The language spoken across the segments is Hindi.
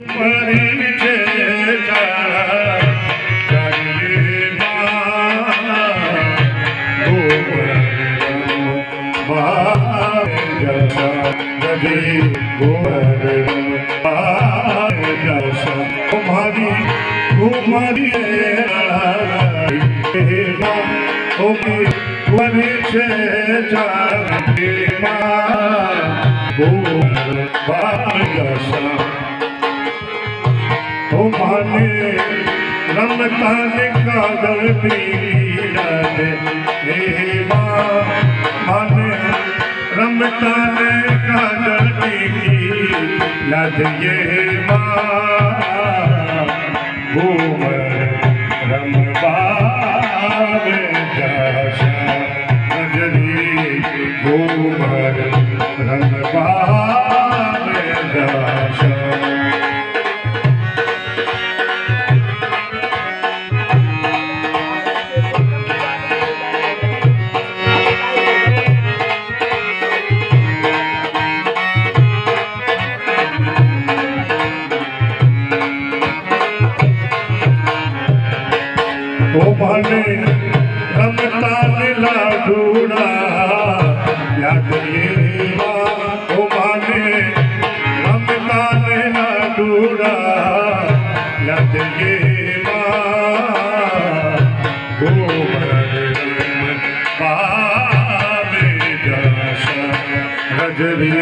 परिचय करिए गजे तुम्हारी तुम्हारी परिचय माने रमता ने कागल पीला दे माने रमता ने कागल पीला दे घूमर रमबावे जाशा नजरी घूमर रमबावे जाशा माने रमता ने लाडूड़ा याद ये माने रमता ने लाडूड़ा याद ये पावे जाशा रजरी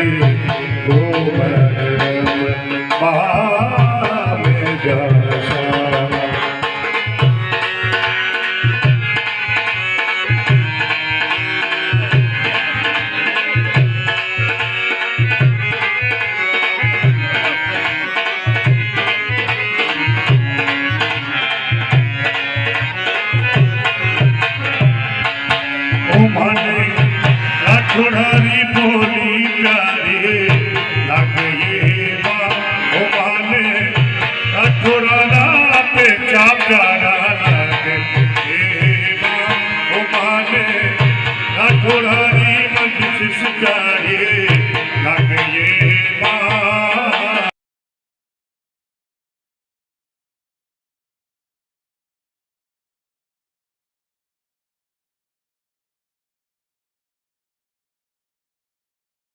पावे जाशा माने राठौड़ारी बोली प्यार